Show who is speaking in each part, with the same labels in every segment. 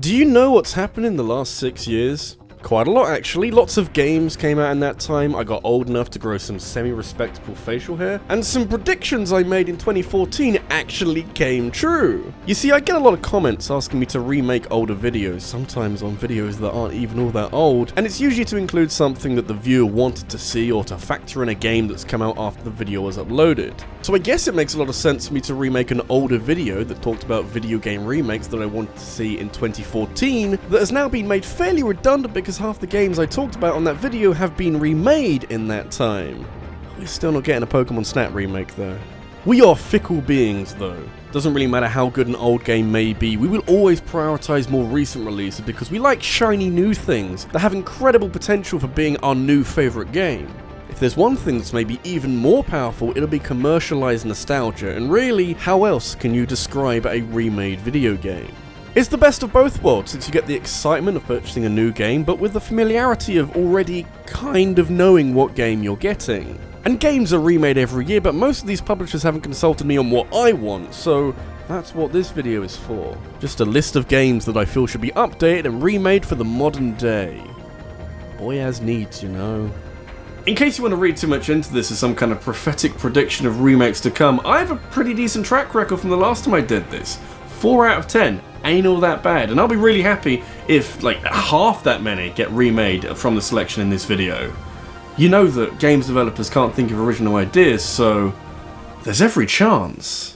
Speaker 1: Do you know what's happened in the last 6 years? Quite a lot actually. Lots of games came out in that time. I got old enough to grow some semi-respectable facial hair, and some predictions I made in 2014 actually came true. You see, I get a lot of comments asking me to remake older videos, sometimes on videos that aren't even all that old, and it's usually to include something that the viewer wanted to see or to factor in a game that's come out after the video was uploaded. So I guess it makes a lot of sense for me to remake an older video that talked about video game remakes that I wanted to see in 2014 that has now been made fairly redundant because half the games I talked about on that video have been remade in that time. We're still not getting a Pokemon Snap remake though. We are fickle beings though. Doesn't really matter how good an old game may be, we will always prioritize more recent releases because we like shiny new things that have incredible potential for being our new favorite game. If there's one thing that's maybe even more powerful, it'll be commercialized nostalgia, and really, how else can you describe a remade video game? It's the best of both worlds, since you get the excitement of purchasing a new game, but with the familiarity of already kind of knowing what game you're getting. And games are remade every year, but most of these publishers haven't consulted me on what I want, so that's what this video is for. Just a list of games that I feel should be updated and remade for the modern day. Boy has needs, you know. In case you want to read too much into this as some kind of prophetic prediction of remakes to come, I have a pretty decent track record from the last time I did this. 4 out of 10. Ain't all that bad, and I'll be really happy if like half that many get remade from the selection in this video. You know that games developers can't think of original ideas, so there's every chance.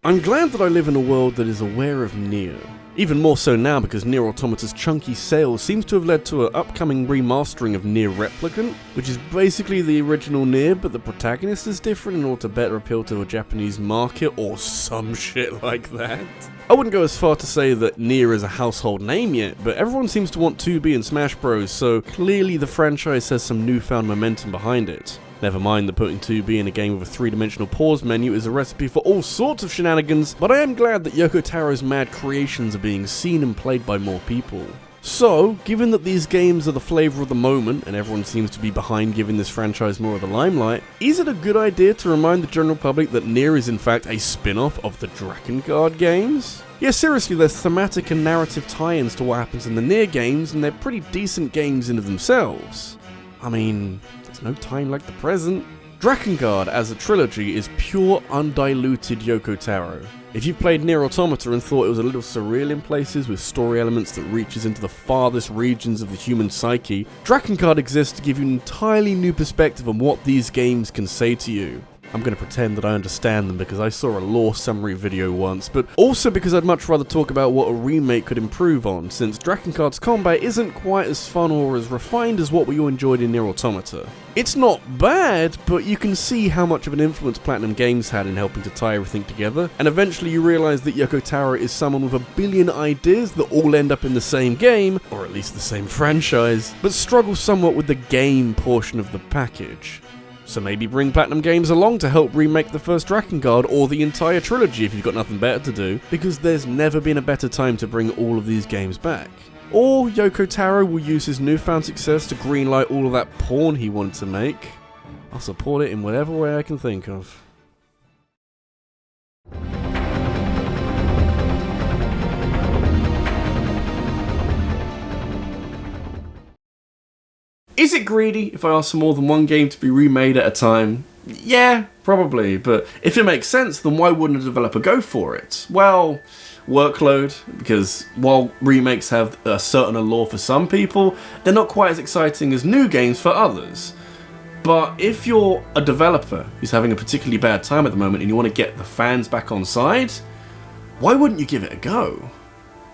Speaker 1: I'm glad that I live in a world that is aware of Nier. Even more so now because Nier Automata's chunky sales seems to have led to an upcoming remastering of Nier Replicant, which is basically the original Nier, but the protagonist is different in order to better appeal to a Japanese market or some shit like that. I wouldn't go as far to say that Nier is a household name yet, but everyone seems to want 2B in Smash Bros, so clearly the franchise has some newfound momentum behind it. Never mind that putting 2B in a game with a 3-dimensional pause menu is a recipe for all sorts of shenanigans, but I am glad that Yoko Taro's mad creations are being seen and played by more people. So, given that these games are the flavour of the moment, and everyone seems to be behind giving this franchise more of the limelight, is it a good idea to remind the general public that Nier is in fact a spin-off of the Drakengard games? Yeah, seriously, there's thematic and narrative tie-ins to what happens in the Nier games, and they're pretty decent games in of themselves. I mean, there's no time like the present. Drakengard as a trilogy is pure, undiluted Yoko Taro. If you've played Nier Automata and thought it was a little surreal in places with story elements that reaches into the farthest regions of the human psyche, Drakengard exists to give you an entirely new perspective on what these games can say to you. I'm going to pretend that I understand them because I saw a lore summary video once, but also because I'd much rather talk about what a remake could improve on, since Drakengard's combat isn't quite as fun or as refined as what we all enjoyed in Nier Automata. It's not bad, but you can see how much of an influence Platinum Games had in helping to tie everything together, and eventually you realise that Yoko Taro is someone with a billion ideas that all end up in the same game, or at least the same franchise, but struggle somewhat with the game portion of the package. So maybe bring Platinum Games along to help remake the first Drakengard or the entire trilogy if you've got nothing better to do, because there's never been a better time to bring all of these games back. Or Yoko Taro will use his newfound success to greenlight all of that porn he wanted to make. I'll support it in whatever way I can think of. Is it greedy if I ask for more than one game to be remade at a time? Yeah, probably, but if it makes sense, then why wouldn't a developer go for it? Well, workload, because while remakes have a certain allure for some people, they're not quite as exciting as new games for others. But if you're a developer who's having a particularly bad time at the moment and you want to get the fans back on side, why wouldn't you give it a go?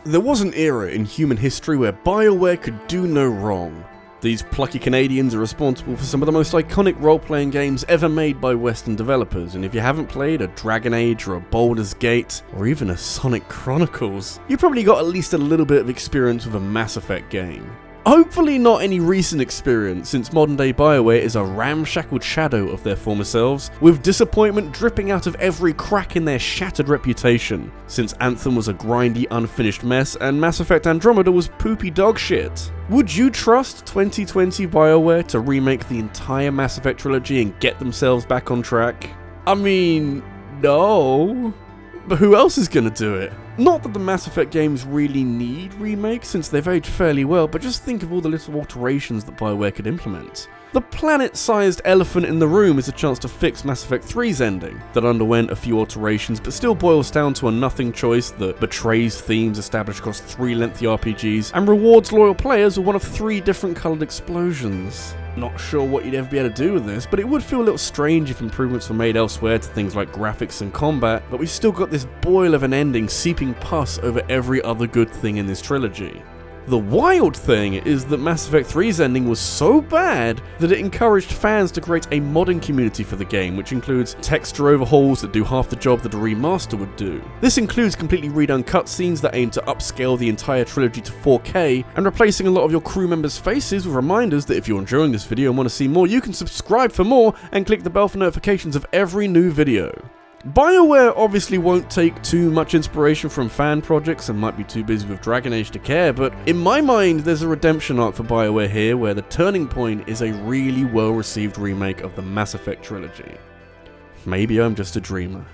Speaker 1: There was an era in human history where BioWare could do no wrong. These plucky Canadians are responsible for some of the most iconic role-playing games ever made by Western developers, and if you haven't played a Dragon Age or a Baldur's Gate, or even a Sonic Chronicles, you've probably got at least a little bit of experience with a Mass Effect game. Hopefully not any recent experience, since modern day BioWare is a ramshackled shadow of their former selves, with disappointment dripping out of every crack in their shattered reputation, since Anthem was a grindy, unfinished mess and Mass Effect Andromeda was poopy dog shit. Would you trust 2020 BioWare to remake the entire Mass Effect trilogy and get themselves back on track? I mean, no. But who else is gonna do it? Not that the Mass Effect games really need remakes, since they've aged fairly well, but just think of all the little alterations that BioWare could implement. The planet-sized elephant in the room is a chance to fix Mass Effect 3's ending, that underwent a few alterations but still boils down to a nothing choice that betrays themes established across 3 lengthy RPGs and rewards loyal players with one of 3 different coloured explosions. Not sure what you'd ever be able to do with this, but it would feel a little strange if improvements were made elsewhere to things like graphics and combat, but we've still got this boil of an ending seeping pus over every other good thing in this trilogy. The wild thing is that Mass Effect 3's ending was so bad that it encouraged fans to create a modding community for the game, which includes texture overhauls that do half the job that a remaster would do. This includes completely redone cutscenes that aim to upscale the entire trilogy to 4K, and replacing a lot of your crew members' faces with reminders that if you're enjoying this video and want to see more, you can subscribe for more and click the bell for notifications of every new video. BioWare obviously won't take too much inspiration from fan projects and might be too busy with Dragon Age to care, but in my mind there's a redemption arc for BioWare here where the turning point is a really well received remake of the Mass Effect trilogy. Maybe I'm just a dreamer.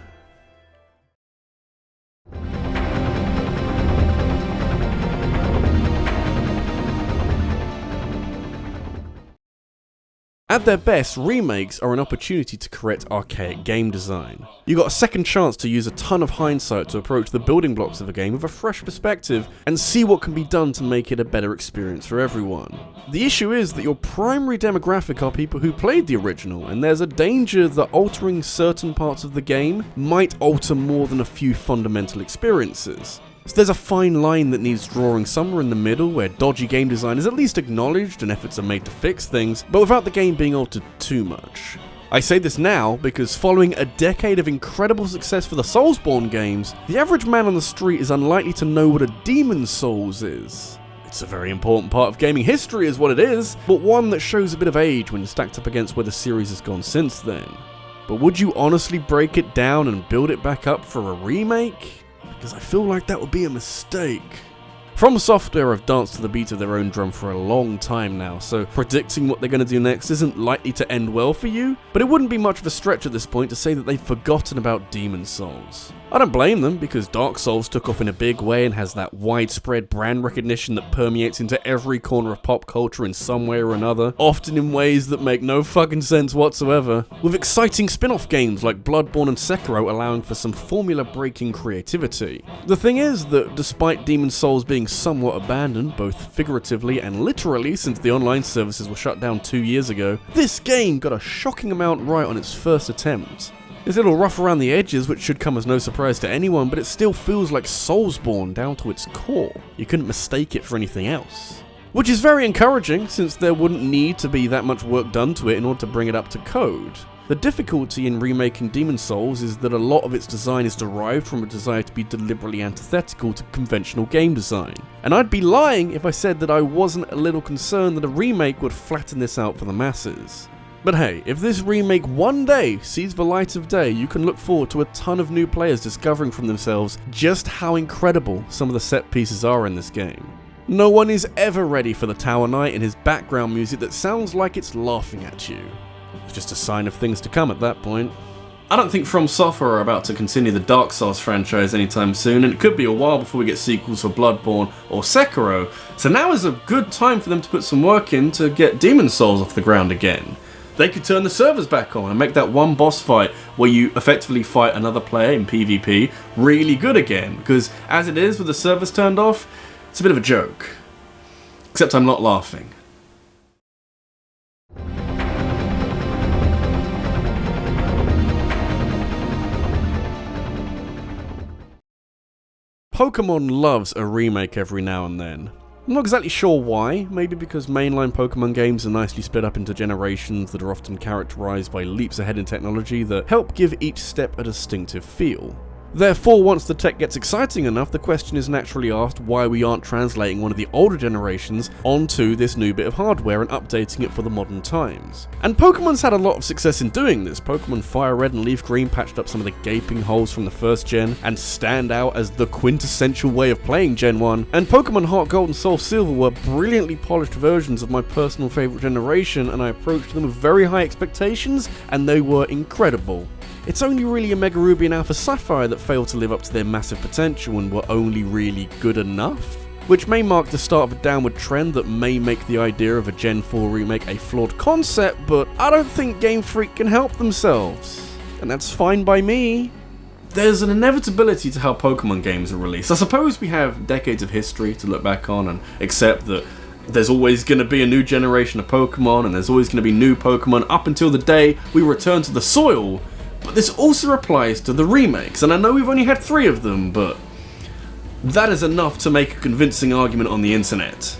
Speaker 1: At their best, remakes are an opportunity to correct archaic game design. You got a second chance to use a ton of hindsight to approach the building blocks of a game with a fresh perspective and see what can be done to make it a better experience for everyone. The issue is that your primary demographic are people who played the original, and there's a danger that altering certain parts of the game might alter more than a few fundamental experiences. So there's a fine line that needs drawing somewhere in the middle where dodgy game design is at least acknowledged and efforts are made to fix things, but without the game being altered too much. I say this now because following a decade of incredible success for the Soulsborne games, the average man on the street is unlikely to know what a Demon's Souls is. It's a very important part of gaming history is what it is, but one that shows a bit of age when stacked up against where the series has gone since then. But would you honestly break it down and build it back up for a remake? Because I feel like that would be a mistake. From Software have danced to the beat of their own drum for a long time now, so predicting what they're going to do next isn't likely to end well for you, but it wouldn't be much of a stretch at this point to say that they've forgotten about Demon's Souls. I don't blame them, because Dark Souls took off in a big way and has that widespread brand recognition that permeates into every corner of pop culture in some way or another, often in ways that make no fucking sense whatsoever, with exciting spin-off games like Bloodborne and Sekiro allowing for some formula-breaking creativity. The thing is that despite Demon's Souls being somewhat abandoned, both figuratively and literally since the online services were shut down 2 years ago, this game got a shocking amount right on its first attempt. It's a little rough around the edges, which should come as no surprise to anyone, but it still feels like Soulsborne down to its core. You couldn't mistake it for anything else. Which is very encouraging, since there wouldn't need to be that much work done to it in order to bring it up to code. The difficulty in remaking Demon's Souls is that a lot of its design is derived from a desire to be deliberately antithetical to conventional game design. And I'd be lying if I said that I wasn't a little concerned that a remake would flatten this out for the masses. But hey, if this remake one day sees the light of day, you can look forward to a ton of new players discovering from themselves just how incredible some of the set pieces are in this game. No one is ever ready for the Tower Knight and his background music that sounds like it's laughing at you. It's just a sign of things to come at that point. I don't think From Software are about to continue the Dark Souls franchise anytime soon, and it could be a while before we get sequels for Bloodborne or Sekiro, so now is a good time for them to put some work in to get Demon's Souls off the ground again. They could turn the servers back on and make that one boss fight where you effectively fight another player in PvP really good again, because as it is with the servers turned off, it's a bit of a joke. Except I'm not laughing. Pokemon loves a remake every now and then. I'm not exactly sure why, maybe because mainline Pokemon games are nicely split up into generations that are often characterized by leaps ahead in technology that help give each step a distinctive feel. Therefore, once the tech gets exciting enough, the question is naturally asked why we aren't translating one of the older generations onto this new bit of hardware and updating it for the modern times. And Pokemon's had a lot of success in doing this. Pokemon Fire Red and Leaf Green patched up some of the gaping holes from the first gen and stand out as the quintessential way of playing Gen 1, and Pokemon Heart Gold and Soul Silver were brilliantly polished versions of my personal favourite generation, and I approached them with very high expectations, and they were incredible. It's only really Omega Ruby and Alpha Sapphire that failed to live up to their massive potential and were only really good enough, which may mark the start of a downward trend that may make the idea of a Gen 4 remake a flawed concept, but I don't think Game Freak can help themselves, and that's fine by me. There's an inevitability to how Pokemon games are released. I suppose we have decades of history to look back on and accept that there's always going to be a new generation of Pokemon and there's always going to be new Pokemon up until the day we return to the soil. But this also applies to the remakes, and I know we've only had 3 of them, but that is enough to make a convincing argument on the internet.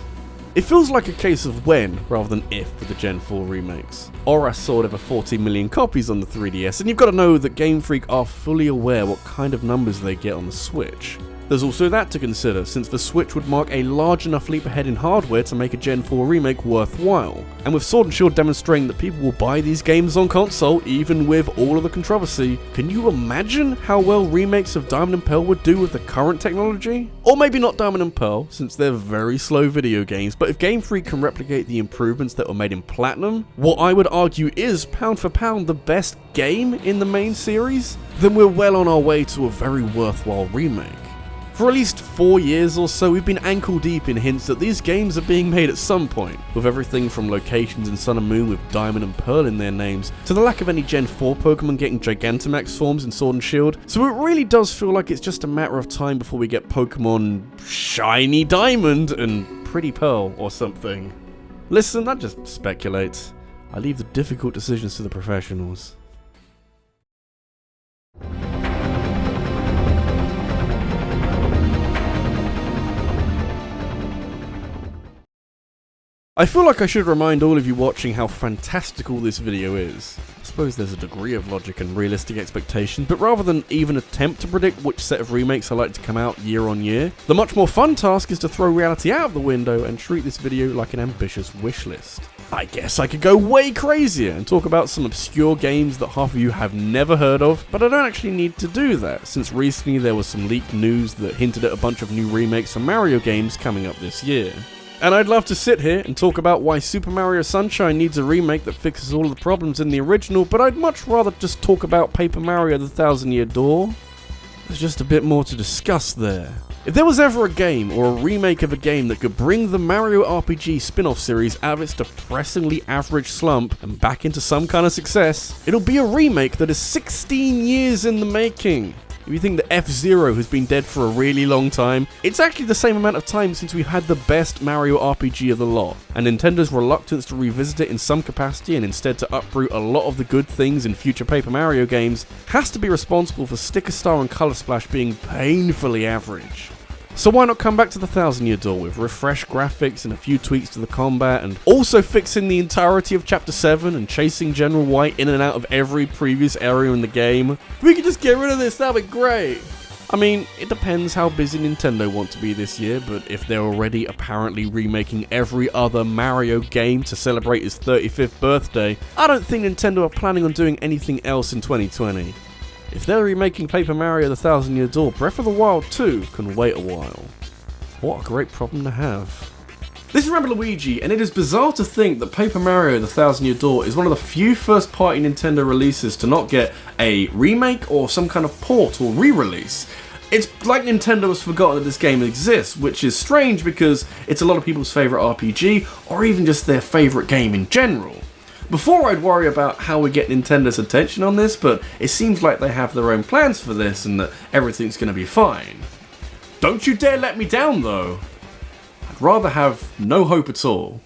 Speaker 1: It feels like a case of when, rather than if, with the Gen 4 remakes. Aura sold over 40 million copies on the 3DS, and you've got to know that Game Freak are fully aware what kind of numbers they get on the Switch. There's also that to consider, since the Switch would mark a large enough leap ahead in hardware to make a Gen 4 remake worthwhile. And with Sword and Shield demonstrating that people will buy these games on console, even with all of the controversy, can you imagine how well remakes of Diamond and Pearl would do with the current technology? Or maybe not Diamond and Pearl, since they're very slow video games, but if Game Freak can replicate the improvements that were made in Platinum, what I would argue is, pound for pound, the best game in the main series, then we're well on our way to a very worthwhile remake. For at least 4 years or so, we've been ankle deep in hints that these games are being made at some point, with everything from locations in Sun and Moon with Diamond and Pearl in their names, to the lack of any Gen 4 Pokemon getting Gigantamax forms in Sword and Shield, so it really does feel like it's just a matter of time before we get Pokemon Shiny Diamond and Pretty Pearl or something. Listen, that just speculates. I leave the difficult decisions to the professionals. I feel like I should remind all of you watching how fantastical this video is. I suppose there's a degree of logic and realistic expectation, but rather than even attempt to predict which set of remakes are likely to come out year on year, the much more fun task is to throw reality out of the window and treat this video like an ambitious wish list. I guess I could go way crazier and talk about some obscure games that half of you have never heard of, but I don't actually need to do that, since recently there was some leaked news that hinted at a bunch of new remakes for Mario games coming up this year. And I'd love to sit here and talk about why Super Mario Sunshine needs a remake that fixes all of the problems in the original, but I'd much rather just talk about Paper Mario the Thousand Year Door. There's just a bit more to discuss there. If there was ever a game or a remake of a game that could bring the Mario RPG spin-off series out of its depressingly average slump and back into some kind of success, it'll be a remake that is 16 years in the making. If you think that F-Zero has been dead for a really long time, it's actually the same amount of time since we had the best Mario RPG of the lot, and Nintendo's reluctance to revisit it in some capacity and instead to uproot a lot of the good things in future Paper Mario games has to be responsible for Sticker Star and Color Splash being painfully average. So why not come back to the Thousand Year Door with refreshed graphics and a few tweaks to the combat, and also fixing the entirety of Chapter 7 and chasing General White in and out of every previous area in the game? We could just get rid of this, that'd be great! I mean, it depends how busy Nintendo want to be this year, but if they're already apparently remaking every other Mario game to celebrate his 35th birthday, I don't think Nintendo are planning on doing anything else in 2020. If they're remaking Paper Mario the Thousand Year Door, Breath of the Wild 2 can wait a while. What a great problem to have. This is RabbidLuigi, and it is bizarre to think that Paper Mario the Thousand Year Door is one of the few first-party Nintendo releases to not get a remake or some kind of port or re-release. It's like Nintendo has forgotten that this game exists, which is strange because it's a lot of people's favourite RPG, or even just their favourite game in general. Before I'd worry about how we get Nintendo's attention on this, but it seems like they have their own plans for this and that everything's going to be fine. Don't you dare let me down though! I'd rather have no hope at all.